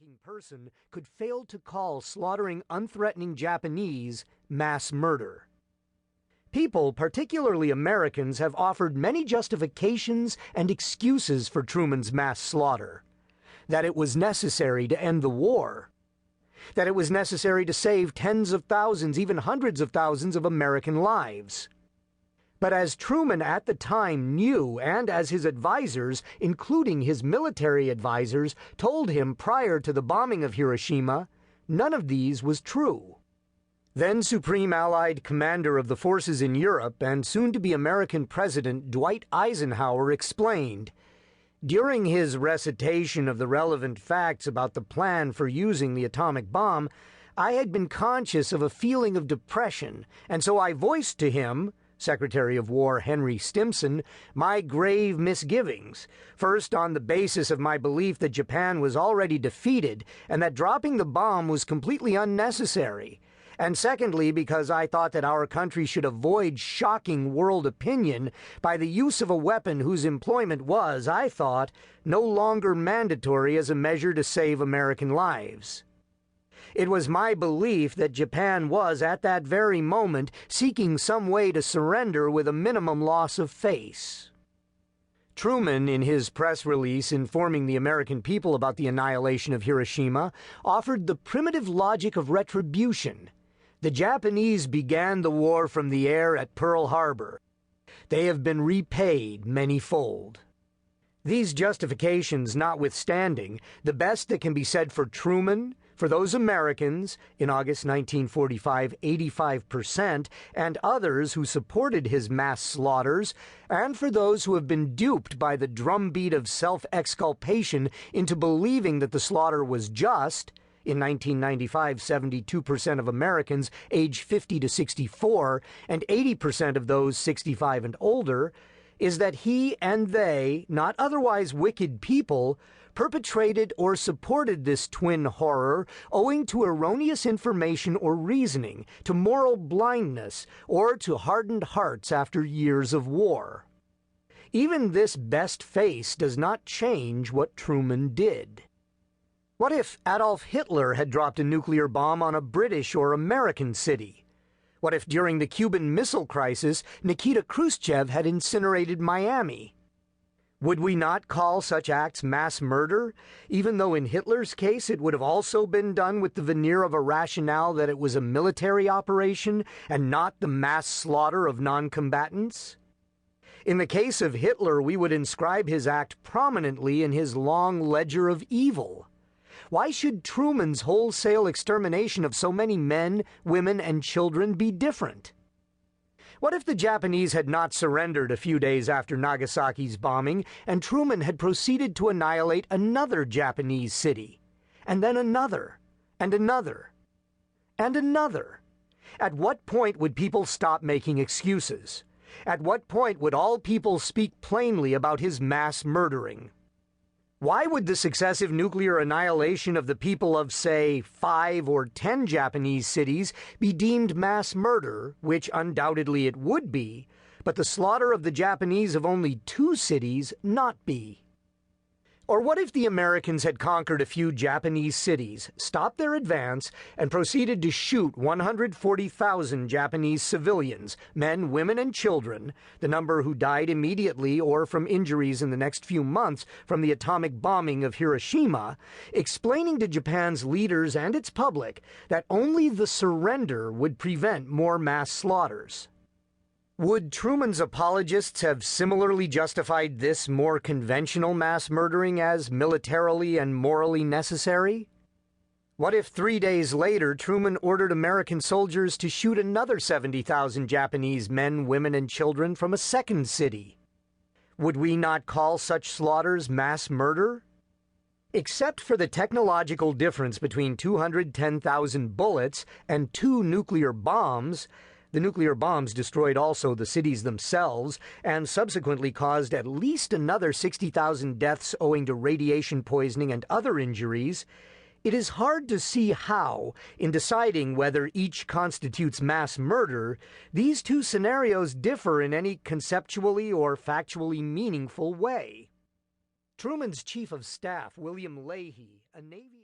thinking person could fail to call slaughtering unthreatening Japanese mass murder. People, particularly Americans, have offered many justifications and excuses for Truman's mass slaughter. That it was necessary to end the war. That it was necessary to save tens of thousands, even hundreds of thousands of American lives. But as Truman at the time knew, and as his advisors, including his military advisors, told him prior to the bombing of Hiroshima, none of these was true. Then Supreme Allied Commander of the forces in Europe and soon-to-be American President Dwight Eisenhower explained, during his recitation of the relevant facts about the plan for using the atomic bomb, I had been conscious of a feeling of depression, and so I voiced to him, Secretary of War Henry Stimson, my grave misgivings, first on the basis of my belief that Japan was already defeated and that dropping the bomb was completely unnecessary, and secondly because I thought that our country should avoid shocking world opinion by the use of a weapon whose employment was, I thought, no longer mandatory as a measure to save American lives. It was my belief that Japan was, at that very moment, seeking some way to surrender with a minimum loss of face. Truman, in his press release informing the American people about the annihilation of Hiroshima, offered the primitive logic of retribution. The Japanese began the war from the air at Pearl Harbor. They have been repaid many-fold. These justifications notwithstanding, the best that can be said for Truman, for those Americans, in August 1945, 85%, and others who supported his mass slaughters, and for those who have been duped by the drumbeat of self-exculpation into believing that the slaughter was just, in 1995, 72% of Americans aged 50 to 64, and 80% of those 65 and older, is that he and they, not otherwise wicked people, perpetrated or supported this twin horror owing to erroneous information or reasoning, to moral blindness, or to hardened hearts after years of war. Even this best face does not change what Truman did. What if Adolf Hitler had dropped a nuclear bomb on a British or American city? What if during the Cuban Missile Crisis, Nikita Khrushchev had incinerated Miami? Would we not call such acts mass murder, even though in Hitler's case it would have also been done with the veneer of a rationale that it was a military operation and not the mass slaughter of non-combatants? In the case of Hitler, we would inscribe his act prominently in his long ledger of evil. Why should Truman's wholesale extermination of so many men, women, and children be different? What if the Japanese had not surrendered a few days after Nagasaki's bombing, and Truman had proceeded to annihilate another Japanese city, and then another, and another, and another? At what point would people stop making excuses? At what point would all people speak plainly about his mass murdering? Why would the successive nuclear annihilation of the people of, say, 5 or 10 Japanese cities be deemed mass murder, which undoubtedly it would be, but the slaughter of the Japanese of only 2 cities not be? Or what if the Americans had conquered a few Japanese cities, stopped their advance, and proceeded to shoot 140,000 Japanese civilians, men, women, and children, the number who died immediately or from injuries in the next few months from the atomic bombing of Hiroshima, explaining to Japan's leaders and its public that only the surrender would prevent more mass slaughters? Would Truman's apologists have similarly justified this more conventional mass murdering as militarily and morally necessary? What if 3 days later Truman ordered American soldiers to shoot another 70,000 Japanese men, women, and children from a second city? Would we not call such slaughters mass murder? Except for the technological difference between 210,000 bullets and 2 nuclear bombs, the nuclear bombs destroyed also the cities themselves and subsequently caused at least another 60,000 deaths owing to radiation poisoning and other injuries. It is hard to see how, in deciding whether each constitutes mass murder, these 2 scenarios differ in any conceptually or factually meaningful way. Truman's chief of staff, William Leahy, a Navy